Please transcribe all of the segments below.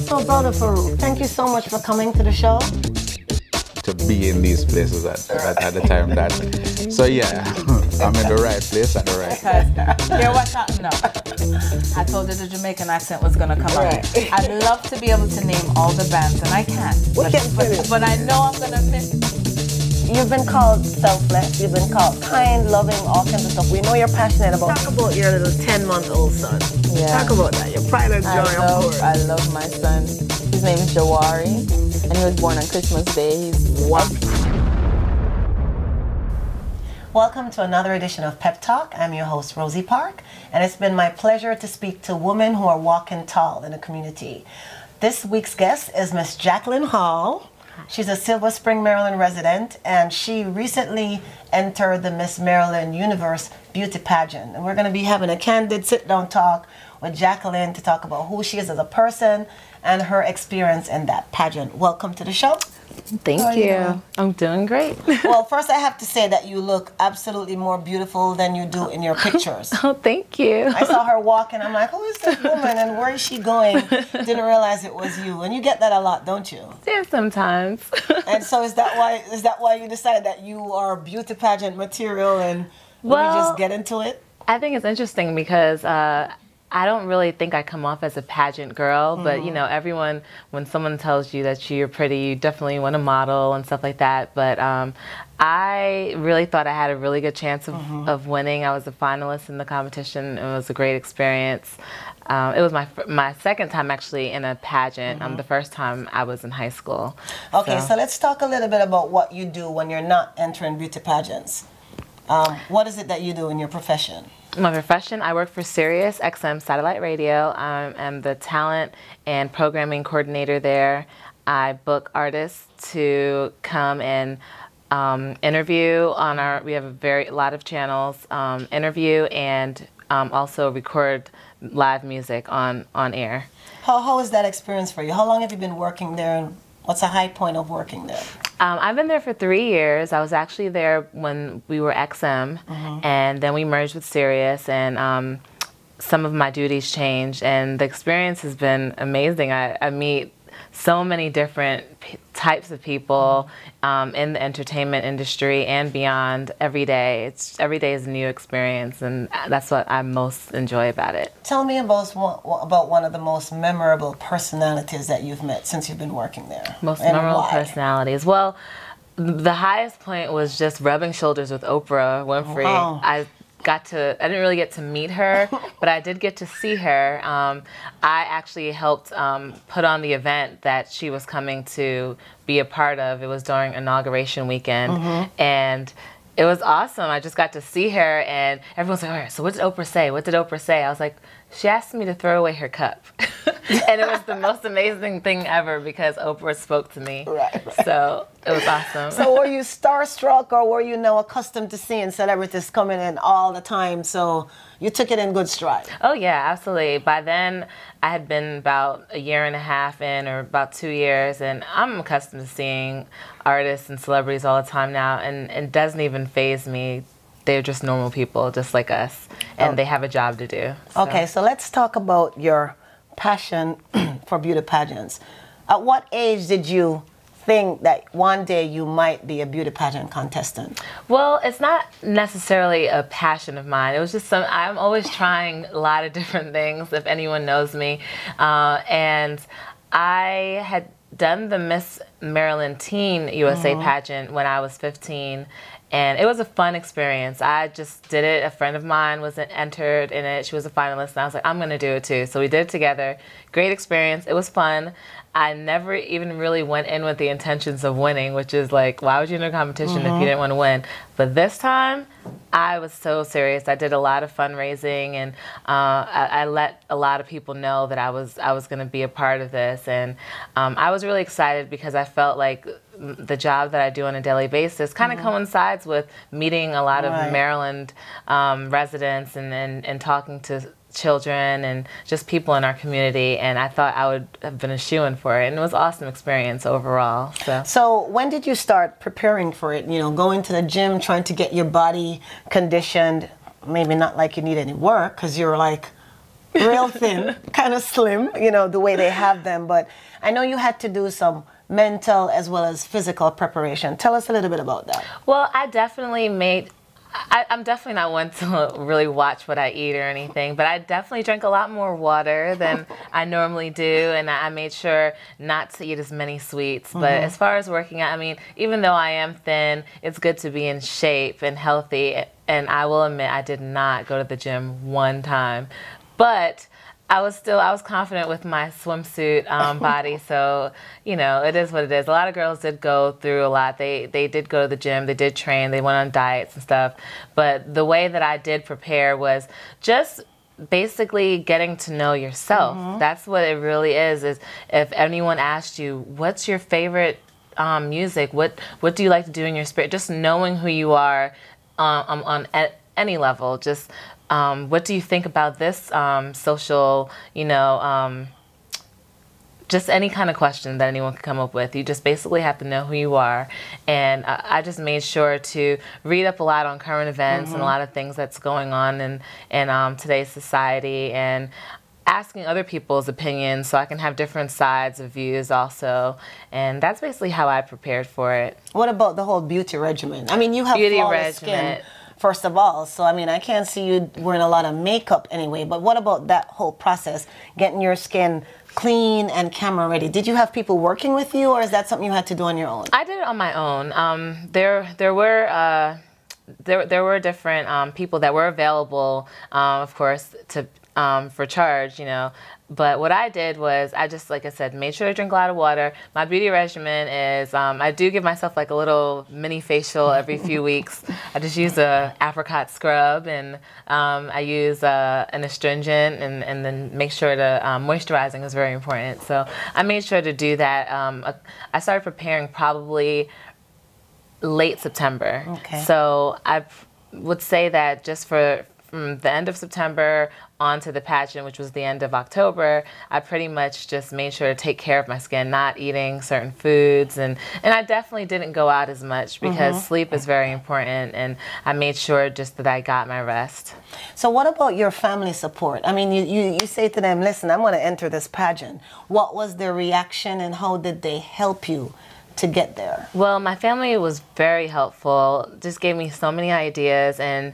So, brother Farouk, thank you so much for coming to the show. To be in these places at the time that. So yeah, I'm in the right place at the right time. Hear what's happening now? I told you the Jamaican accent was gonna come out. I'd love to be able to name all the bands, and I can't. But I know I'm gonna miss. You've been called selfless, you've been called kind, loving, all kinds of stuff. We know you're passionate about. Talk about your little 10-month-old son. Yeah. Talk about that, your pride and joy, of course. I love my son. His name is Youre, and he was born on Christmas Day. He's wow. Welcome to another edition of PEP Talk. I'm your host, Rosie Parke, and it's been my pleasure to speak to women who are walking tall in the community. This week's guest is Miss Jacqueline Hall. She's a Silver Spring, Maryland resident, and she recently entered the Miss Maryland Universe Beauty Pageant. And we're going to be having a candid sit-down talk with Jacqueline to talk about who she is as a person and her experience in that pageant. Welcome to the show. Thank you. I'm doing great. Well, first I have to say that you look absolutely more beautiful than you do in your pictures. Oh, thank you. I saw her walking. I'm like, who is this woman and where is she going? Didn't realize it was you. And you get that a lot, don't you? Yeah, sometimes. And so is that why you decided that you are beauty pageant material and we just get into it? I think it's interesting because I don't really think I come off as a pageant girl, but you know, everyone, when someone tells you that you're pretty, you definitely want to model and stuff like that. But I really thought I had a really good chance of winning. I was a finalist in the competition. It was a great experience. It was my second time actually in a pageant. The first time I was in high school. Okay, so let's talk a little bit about what you do when you're not entering beauty pageants. What is it that you do in your profession? My profession, I work for Sirius XM Satellite Radio. I'm the talent and programming coordinator there. I book artists to come and interview on we have a lot of channels, interview and also record live music on air. How is that experience for you? How long have you been working there, and what's a high point of working there? I've been there for 3 years. I was actually there when we were XM, and then we merged with Sirius, and some of my duties changed, and the experience has been amazing. I meet so many different types of people in the entertainment industry and beyond every day. Every day is a new experience, and that's what I most enjoy about it. Tell me about one of the most memorable personalities that you've met since you've been working there. Most memorable personalities. Well, the highest point was just rubbing shoulders with Oprah Winfrey. Wow. I didn't really get to meet her, but I did get to see her. I actually helped put on the event that she was coming to be a part of. It was during inauguration weekend, and it was awesome. I just got to see her, and everyone's like, all right, so what did Oprah say? What did Oprah say? I was like, she asked me to throw away her cup. And it was the most amazing thing ever because Oprah spoke to me. Right. So it was awesome. So were you starstruck, or were you now accustomed to seeing celebrities coming in all the time, so you took it in good stride? Oh yeah, absolutely. By then I had been about a year and a half in, or about 2 years, and I'm accustomed to seeing artists and celebrities all the time now, and it doesn't even faze me. They're just normal people, just like us, and they have a job to do. So. Okay, so let's talk about your passion for beauty pageants. At what age did you think that one day you might be a beauty pageant contestant? Well, it's not necessarily a passion of mine. It was just I'm always trying a lot of different things, if anyone knows me. And I had done the Miss Maryland Teen USA pageant when I was 15. And it was a fun experience. I just did it. A friend of mine was entered in it. She was a finalist, and I was like, I'm going to do it too. So we did it together. Great experience. It was fun. I never even really went in with the intentions of winning, which is like, why would you enter a competition if you didn't want to win? But this time, I was so serious. I did a lot of fundraising, and I let a lot of people know that I was going to be a part of this. And I was really excited because I felt like the job that I do on a daily basis kind of coincides with meeting a lot of Maryland residents and talking to children and just people in our community, and I thought I would have been a shoo-in for it, and it was an awesome experience overall. So when did you start preparing for it? You know, going to the gym, trying to get your body conditioned, maybe not like you need any work because you're like, real thin, kind of slim, you know, the way they have them. But I know you had to do some mental as well as physical preparation. Tell us a little bit about that. Well, I definitely made, I'm definitely not one to really watch what I eat or anything, but I definitely drink a lot more water than I normally do, and I made sure not to eat as many sweets. But as far as working out, I mean, even though I am thin, it's good to be in shape and healthy, and I will admit I did not go to the gym one time, but I was confident with my swimsuit body, so, you know, it is what it is. A lot of girls did go through a lot. They did go to the gym, they did train, they went on diets and stuff, but the way that I did prepare was just basically getting to know yourself. That's what it really is if anyone asked you, what's your favorite music, what do you like to do in your spirit, just knowing who you are on any level, just what do you think about this social, you know, just any kind of question that anyone could come up with. You just basically have to know who you are. And I just made sure to read up a lot on current events and a lot of things that's going on in today's society, and asking other people's opinions so I can have different sides of views also. And that's basically how I prepared for it. What about the whole beauty regimen? I mean, you have flawless skin. First of all, so I mean, I can't see you wearing a lot of makeup anyway, but what about that whole process, getting your skin clean and camera ready? Did you have people working with you, or is that something you had to do on your own? I did it on my own. There were different people that were available, of course, to for charge, you know. But what I did was I just, like I said, made sure to drink a lot of water. My beauty regimen is I do give myself like a little mini facial every few weeks. I just use a apricot scrub, and I use an astringent, and then make sure to moisturizing is very important. So I made sure to do that. I started preparing probably late September. Okay. So I would say that just from the end of September on to the pageant, which was the end of October, I pretty much just made sure to take care of my skin, not eating certain foods, and I definitely didn't go out as much because sleep is very important, and I made sure just that I got my rest. So what about your family support? I mean, you say to them, listen, I'm going to enter this pageant. What was their reaction, and how did they help you to get there? Well, my family was very helpful, just gave me so many ideas, and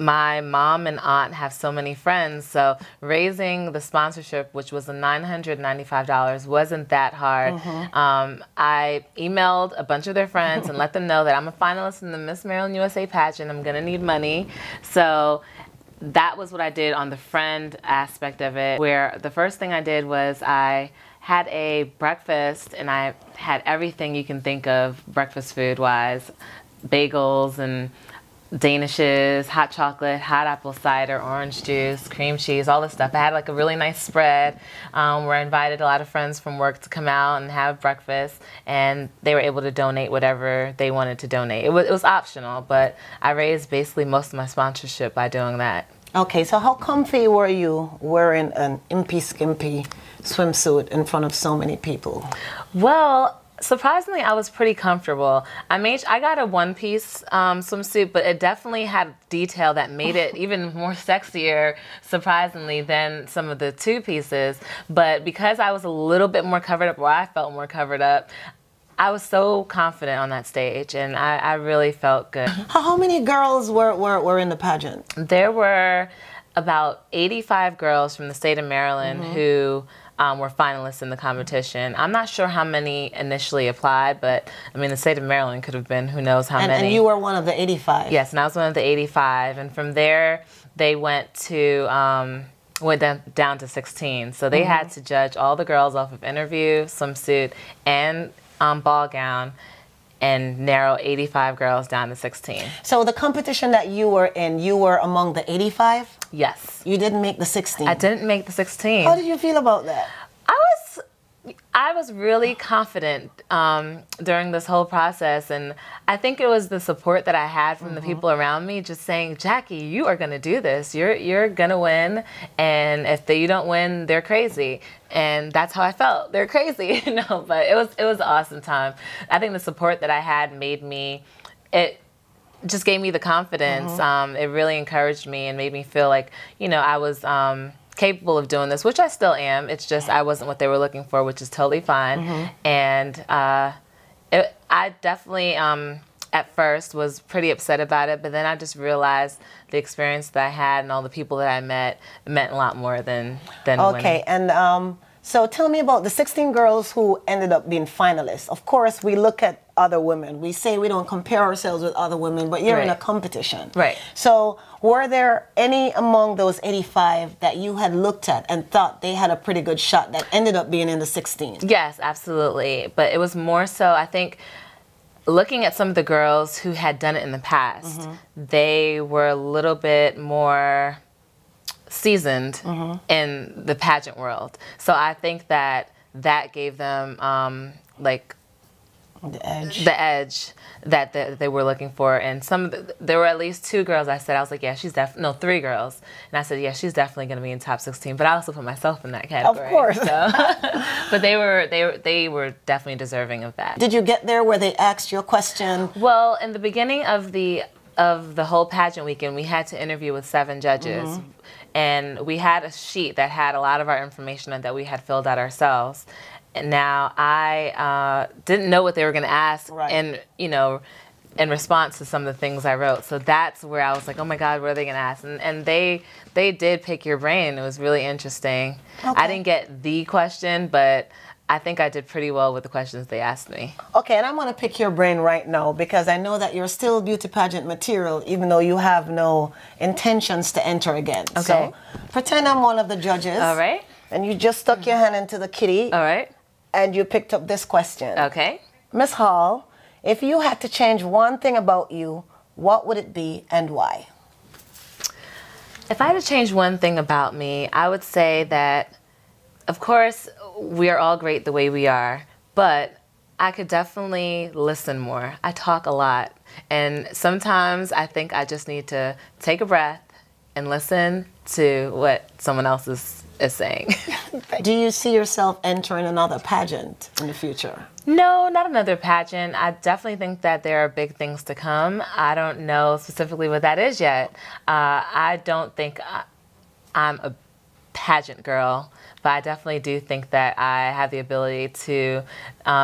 my mom and aunt have so many friends, so raising the sponsorship, which was $995, wasn't that hard. I emailed a bunch of their friends and let them know that I'm a finalist in the Miss Maryland USA pageant. I'm gonna need money. So that was what I did on the friend aspect of it, where the first thing I did was I had a breakfast, and I had everything you can think of breakfast food-wise, bagels and Danishes, hot chocolate, hot apple cider, orange juice, cream cheese, all this stuff. I had like a really nice spread where I invited a lot of friends from work to come out and have breakfast, and they were able to donate whatever they wanted to donate. It was optional, but I raised basically most of my sponsorship by doing that. Okay, so how comfy were you wearing an impy-skimpy swimsuit in front of so many people? Well, surprisingly, I was pretty comfortable. I got a one-piece swimsuit, but it definitely had detail that made it even more sexier, surprisingly, than some of the two pieces. But because I was a little bit more covered up, or I felt more covered up, I was so confident on that stage, and I really felt good. How many girls were in the pageant? There were about 85 girls from the state of Maryland who were finalists in the competition. I'm not sure how many initially applied, but I mean, the state of Maryland could have been who knows how many. And you were one of the 85? Yes, and I was one of the 85. And from there, they went down to 16. So they had to judge all the girls off of interview, swimsuit, and ball gown, and narrow 85 girls down to 16. So the competition that you were in, you were among the 85? Yes. You didn't make the 16? I didn't make the 16. How did you feel about that? I was really confident during this whole process, and I think it was the support that I had from the people around me, just saying, Jackie, you are going to do this. You're going to win, and if you don't win, they're crazy. And that's how I felt. They're crazy, you know, but it was an awesome time. I think the support that I had made me, just gave me the confidence. It really encouraged me and made me feel like, you know, I was capable of doing this, which I still am. It's just I wasn't what they were looking for, which is totally fine. And I definitely, at first, was pretty upset about it, but then I just realized the experience that I had and all the people that I met meant a lot more than Okay, winning. and so tell me about the 16 girls who ended up being finalists. Of course, we look at other women. We say we don't compare ourselves with other women, but you're in a competition. Right. So were there any among those 85 that you had looked at and thought they had a pretty good shot that ended up being in the 16? Yes, absolutely. But it was more so, I think, looking at some of the girls who had done it in the past, they were a little bit more seasoned in the pageant world. So I think that gave them like the edge that they were looking for. And there were at least 2 girls I was like, yeah, she's definitely, no, 3 girls. And I said, yeah, she's definitely going to be in top 16. But I also put myself in that category. Of course. So. But they were definitely deserving of that. Did you get there where they asked you a question? Well, in the beginning of the whole pageant weekend, we had to interview with 7 judges. And we had a sheet that had a lot of our information on that we had filled out ourselves. And now I didn't know what they were going to ask, and you know, in response to some of the things I wrote. So that's where I was like, oh my God, what are they going to ask? And they did pick your brain. It was really interesting. I didn't get the question, but I think I did pretty well with the questions they asked me. Okay, and I'm going to pick your brain right now because I know that you're still beauty pageant material, even though you have no intentions to enter again. Okay. So pretend I'm one of the judges. All right. And you just stuck your hand into the kitty. All right. And you picked up this question. Okay. Miss Hall, if you had to change one thing about you, what would it be and why? If I had to change one thing about me, I would say that, of course, we are all great the way we are, but I could definitely listen more. I talk a lot, and sometimes I think I just need to take a breath and listen to what someone else is saying. Do you see yourself entering another pageant in the future? No, not another pageant. I definitely think that there are big things to come. I don't know specifically what that is yet. I don't think I'm a pageant girl, but I definitely do think that I have the ability to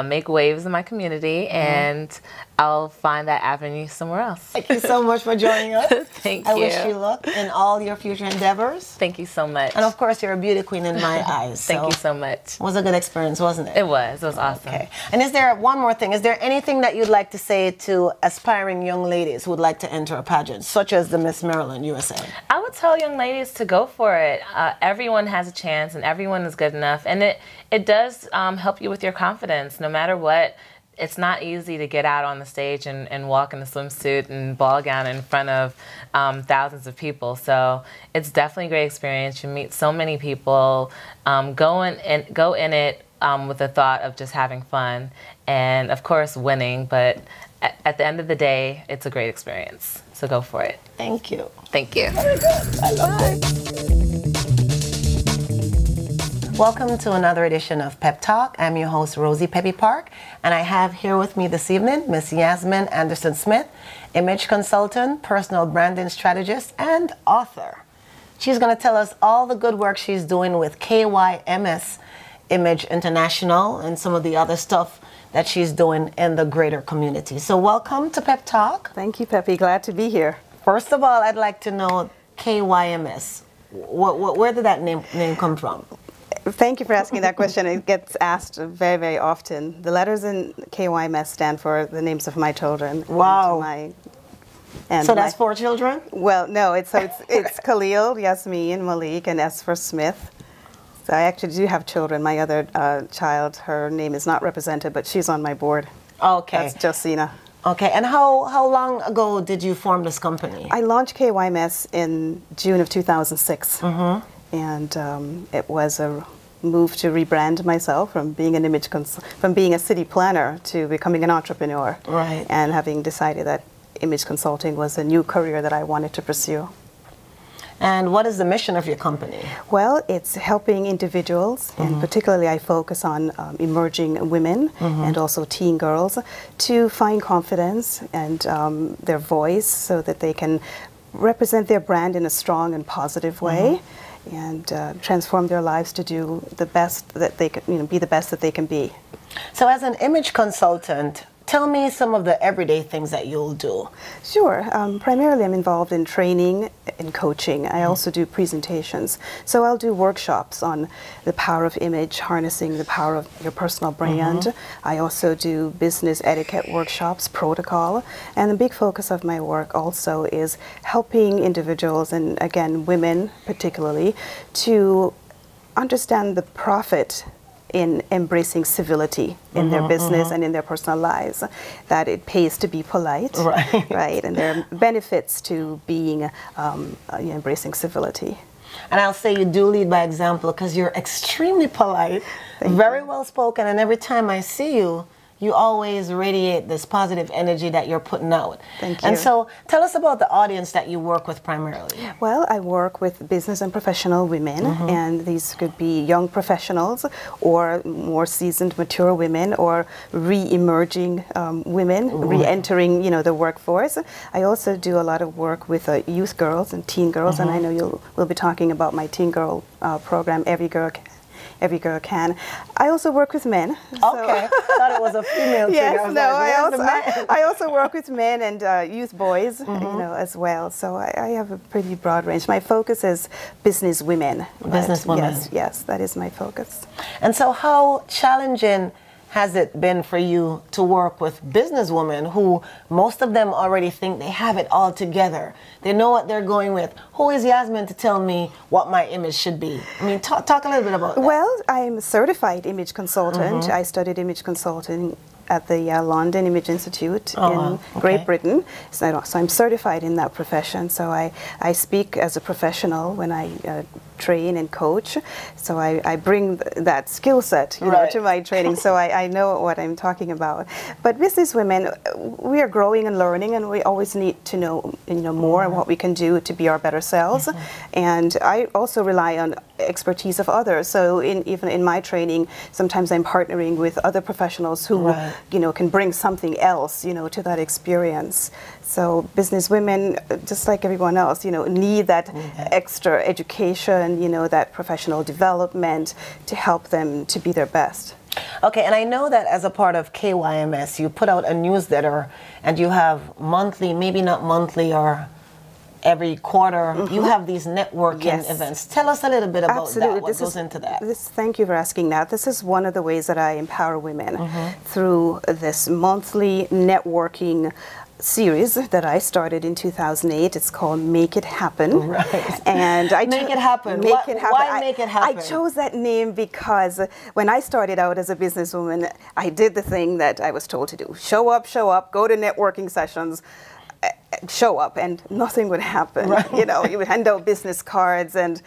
make waves in my community, and I'll find that avenue somewhere else. Thank you so much for joining us. Thank you. I wish you luck in all your future endeavors. Thank you so much. And of course, you're a beauty queen in my eyes. Thank you so much. It was a good experience, wasn't it? It was. It was awesome. Okay. And is there one more thing? Is there anything that you'd like to say to aspiring young ladies who would like to enter a pageant, such as the Miss Maryland USA? I would tell young ladies to go for it. Everyone has a chance, and everyone is good enough. And it does help you with your confidence, no matter what. It's not easy to get out on the stage and walk in a swimsuit and ball gown in front of thousands of people. So it's definitely a great experience. You meet so many people. Go in it with the thought of just having fun and, of course, winning. But at the end of the day, it's a great experience. So go for it. Thank you. Thank you. Very good. I love it. Welcome to another edition of Pep Talk. I'm your host, Rosie Peppy Parke, and I have here with me this evening Miss Yasmin Anderson-Smith, image consultant, personal branding strategist, and author. She's going to tell us all the good work she's doing with KYMS Image International and some of the other stuff that she's doing in the greater community. So welcome to Pep Talk. Thank you, Peppy. Glad to be here. First of all, I'd like to know KYMS. Where did that name come from? Thank you for asking that question. It gets asked very, very often. The letters in KYMS stand for the names of my children. Wow. So that's 4 children? Well, no, it's Khalil, Yasmin, Malik, and S for Smith. So I actually do have children. My other child, her name is not represented, but she's on my board. Okay. That's Josina. Okay, and how long ago did you form this company? I launched KYMS in June of 2006. And it was a move to rebrand myself from being an from being a city planner to becoming an entrepreneur. Right. And having decided that image consulting was a new career that I wanted to pursue. And what is the mission of your company? Well, it's helping individuals, and particularly I focus on emerging women and also teen girls to find confidence and their voice so that they can represent their brand in a strong and positive way and transform their lives to do the best that they can, be the best that they can be. So as an image consultant, tell me some of the everyday things that you'll do. Sure. Primarily I'm involved in training and coaching. I also do presentations. So I'll do workshops on the power of image, harnessing the power of your personal brand. I also do business etiquette workshops, protocol, and the big focus of my work also is helping individuals, and again women particularly, to understand the profit in embracing civility in their business and in their personal lives, that it pays to be polite, right? And there are benefits to being embracing civility. And I'll say you do lead by example because you're extremely polite, very well spoken, and every time I see you, you always radiate this positive energy that you're putting out. Thank you. And so tell us about the audience that you work with primarily. Well, I work with business and professional women, and these could be young professionals or more seasoned, mature women or re-emerging women, re-entering, the workforce. I also do a lot of work with youth girls and teen girls, and I know we'll be talking about my teen girl program, Every Girl Can. I also work with men. Okay, thought it was a female thing. Yes, I also work with men and youth boys, as well. So I have a pretty broad range. My focus is business women. Business women. Yes, that is my focus. And so how challenging has it been for you to work with businesswomen who most of them already think they have it all together? They know what they're going with. Who is Yasmin to tell me what my image should be? I mean, talk a little bit about that. Well, I'm a certified image consultant. I studied image consulting at the London Image Institute in Great Britain. So I'm certified in that profession. So I speak as a professional when I train and coach. So I bring that skill set to my training. So I know what I'm talking about. But business women, we are growing and learning, and we always need to know more and what we can do to be our better selves. And I also rely on expertise of others. So even in my training, sometimes I'm partnering with other professionals who can bring something else to that experience. So business women, just like everyone else, need that extra education, that professional development to help them to be their best. Okay, and I know that as a part of KYMS, you put out a newsletter and you have monthly, maybe not monthly or every quarter, you have these networking events. Tell us a little bit about that, what goes into that. Thank you for asking that. This is one of the ways that I empower women through this monthly networking series that I started in 2008. It's called Make It Happen. Right. And Make It Happen. Make It Happen. Why Make It Happen? I chose that name because when I started out as a businesswoman, I did the thing that I was told to do. Show up, go to networking sessions, show up, and nothing would happen. You would hand out business cards and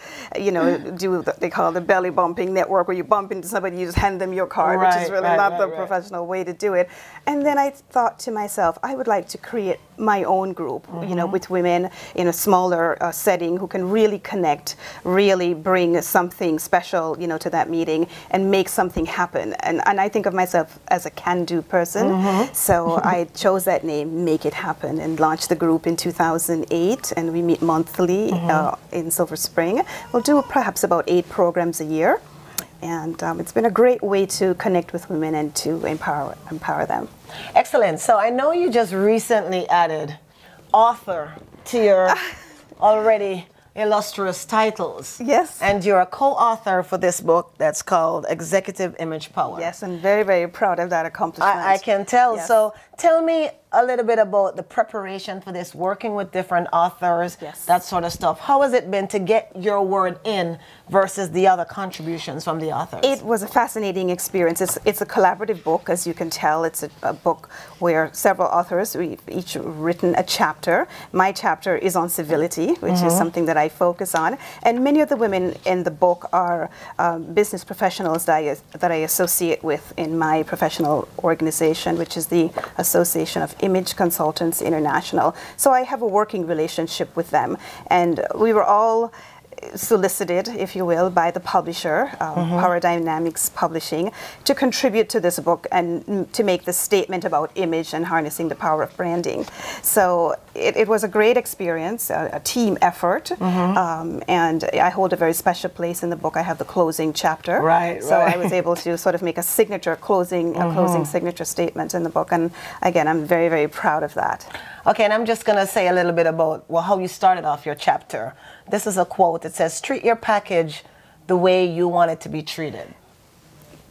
do what they call the belly bumping network, where you bump into somebody, you just hand them your card, which is really not the professional way to do it. And then I thought to myself, I would like to create my own group, with women in a smaller setting who can really connect, really bring something special, to that meeting and make something happen. And I think of myself as a can-do person. So I chose that name, Make It Happen, and launched the group in 2008, and we meet monthly in Silver Spring. We'll do perhaps about 8 programs a year, and it's been a great way to connect with women and to empower them. Excellent. So I know you just recently added author to your already illustrious titles. Yes. And you're a co-author for this book that's called Executive Image Power. Yes, I'm very, very proud of that accomplishment. I can tell. Yes. So tell me a little bit about the preparation for this, working with different authors, that sort of stuff. How has it been to get your word in versus the other contributions from the authors? It was a fascinating experience. It's a collaborative book, as you can tell. It's a book where several authors, we've each written a chapter. My chapter is on civility, which is something that I focus on. And many of the women in the book are business professionals that I associate with in my professional organization, which is the Association of Image Consultants International. So I have a working relationship with them, and we were all solicited, if you will, by the publisher, Power Dynamics Publishing, to contribute to this book and to make this statement about image and harnessing the power of branding. So it was a great experience, a team effort, and I hold a very special place in the book. I have the closing chapter, so I was able to sort of make a signature closing signature statement in the book, and again, I'm very, very proud of that. Okay, and I'm just going to say a little bit about how you started off your chapter. This is a quote. It says, "Treat your package the way you want it to be treated."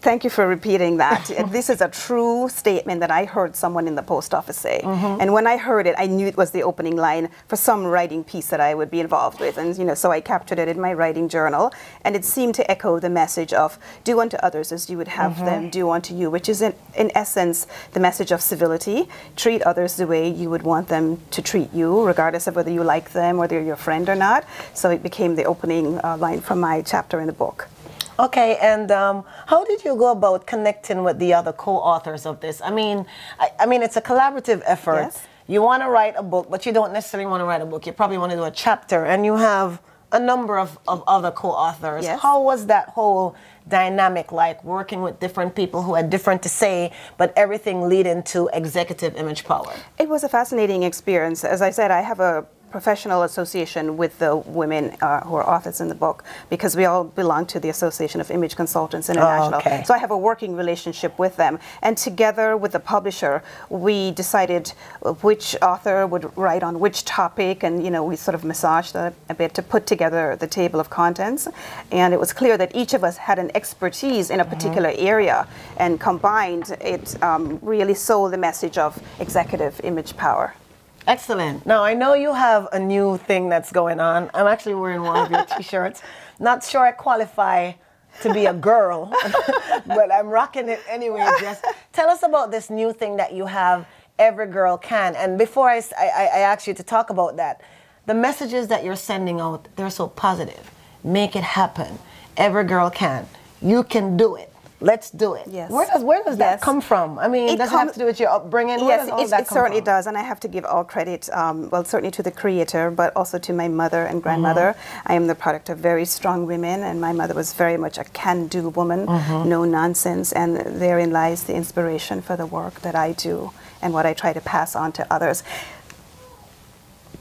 Thank you for repeating that. This is a true statement that I heard someone in the post office say. And when I heard it, I knew it was the opening line for some writing piece that I would be involved with. And, you know, so I captured it in my writing journal. And it seemed to echo the message of do unto others as you would have them do unto you, which is in essence the message of civility. Treat others the way you would want them to treat you, regardless of whether you like them or they're your friend or not. So it became the opening line from my chapter in the book. Okay, and how did you go about connecting with the other co-authors of this? I mean, it's a collaborative effort. Yes. You want to write a book, but you don't necessarily want to write a book. You probably want to do a chapter, and you have a number of other co-authors. Yes. How was that whole dynamic like, working with different people who had different to say, but everything leading to executive image power? It was a fascinating experience. As I said, I have a professional association with the women who are authors in the book, because we all belong to the Association of Image Consultants International. Okay. So I have a working relationship with them. And together with the publisher, we decided which author would write on which topic, and you know, we sort of massaged that a bit to put together the table of contents. And it was clear that each of us had an expertise in a particular area, and combined it really sold the message of executive image power. Excellent. Now, I know you have a new thing that's going on. I'm actually wearing one of your t-shirts. Not sure I qualify to be a girl, but I'm rocking it anyway. Just tell us about this new thing that you have, Every Girl Can. And before I ask you to talk about that, the messages that you're sending out, they're so positive. Make it happen. Every girl can. You can do it. Let's do it. Yes. Where does that come from? I mean, does it have to do with your upbringing? Yes, it certainly does, and I have to give all credit, well, certainly to the creator, but also to my mother and grandmother. I am the product of very strong women, and my mother was very much a can-do woman, no nonsense, and therein lies the inspiration for the work that I do and what I try to pass on to others.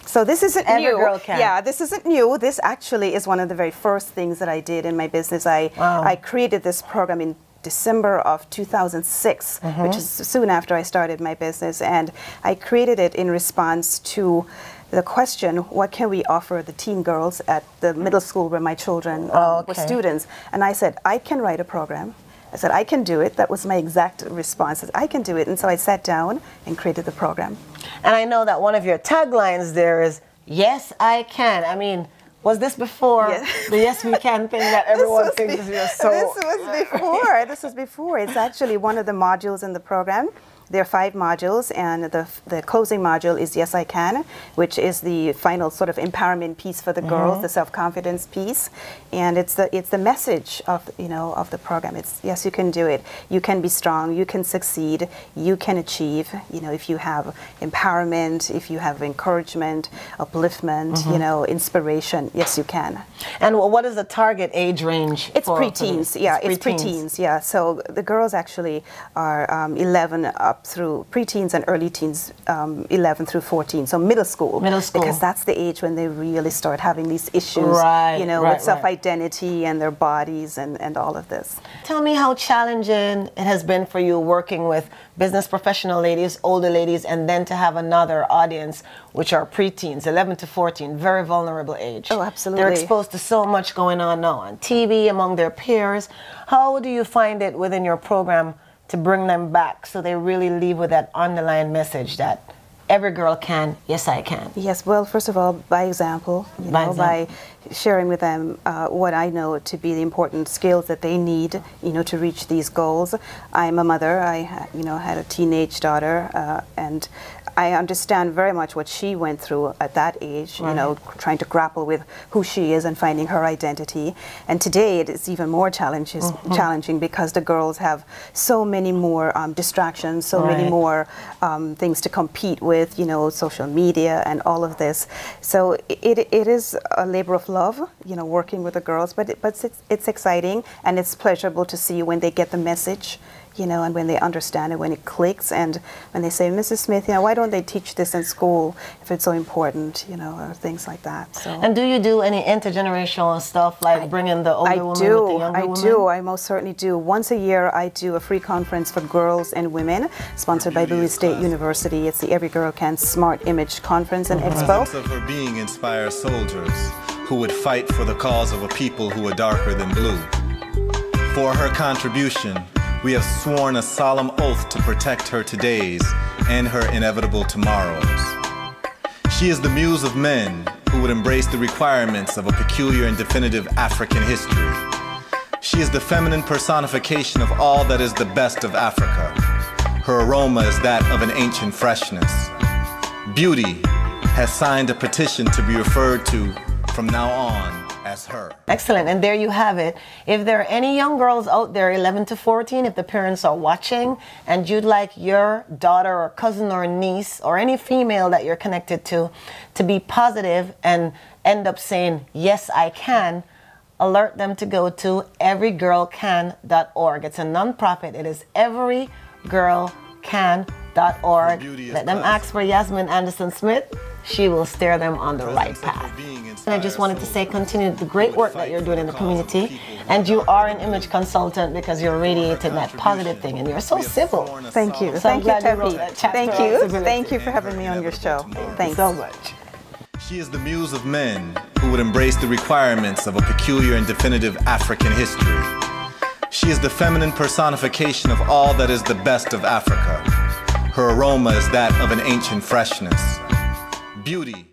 So this isn't Every new. girl can. Yeah, this isn't new. This actually is one of the very first things that I did in my business. I created this program in December of 2006, which is soon after I started my business, and I created it in response to the question, what can we offer the teen girls at the middle school where my children were students? And I said, I can write a program. I said, I can do it. That was my exact response. I said, I can do it. And so I sat down and created the program. And I know that one of your taglines there is, yes, I can. I mean, was this before the Yes We Can thing that everyone thinks you're so... This was before. It's actually one of the modules in the program. There are 5 modules, and the closing module is Yes I Can, which is the final sort of empowerment piece for the girls, the self-confidence piece, and it's the message of of the program. It's yes, you can do it. You can be strong. You can succeed. You can achieve. If you have empowerment, if you have encouragement, upliftment, inspiration. Yes, you can. And what is the target age range? It's preteens. Yeah, it's preteens. Yeah, so the girls actually are 11 up through preteens, and early teens 11 through 14, so middle school, because that's the age when they really start having these issues, with self-identity and their bodies and all of this. Tell me how challenging it has been for you working with business professional ladies, older ladies, and then to have another audience, which are preteens, 11 to 14, very vulnerable age. Oh, absolutely. They're exposed to so much going on now on TV, among their peers. How do you find it within your program to bring them back so they really leave with that underlying message that every girl can, yes I can? Yes, well, first of all, by example, by sharing with them what I know to be the important skills that they need, to reach these goals. I'm a mother. I, had a teenage daughter, and I understand very much what she went through at that age, you know, trying to grapple with who she is and finding her identity. And today it is even more challenging because the girls have so many more distractions, so many more things to compete with, you know, social media and all of this. So it is a labor of love, you know, working with the girls, but it's exciting and it's pleasurable to see when they get the message, you know, and when they understand it, when it clicks, and when they say, Mrs. Smith, you know, why don't they teach this in school if it's so important, you know, or things like that. So. And do you do any intergenerational stuff, like bringing the older women with the younger women? I most certainly do. Once a year, I do a free conference for girls and women, sponsored by Bowie State University. It's the Every Girl Can Smart Image Conference and Expo. The presence of her being inspires soldiers who would fight for the cause of a people who are darker than blue. For her contribution, we have sworn a solemn oath to protect her todays and her inevitable tomorrows. She is the muse of men who would embrace the requirements of a peculiar and definitive African history. She is the feminine personification of all that is the best of Africa. Her aroma is that of an ancient freshness. Beauty has signed a petition to be referred to from now on as her. Excellent, and there you have it. If there are any young girls out there, 11 to 14, if the parents are watching and you'd like your daughter or cousin or niece or any female that you're connected to be positive and end up saying, yes, I can, alert them to go to everygirlcan.org. It's a nonprofit. It is everygirlcan.org. Let them ask for Yasmin Anderson-Smith. She will steer them on the right path. And I just wanted to say, continue the great work that you're doing in the community. And you are an image consultant because you're radiating that positive thing, and you're so civil. Thank you. So Thank you, Peppy. Thank you. Thank you for having me on your show. Thanks so much. She is the muse of men who would embrace the requirements of a peculiar and definitive African history. She is the feminine personification of all that is the best of Africa. Her aroma is that of an ancient freshness. Beauty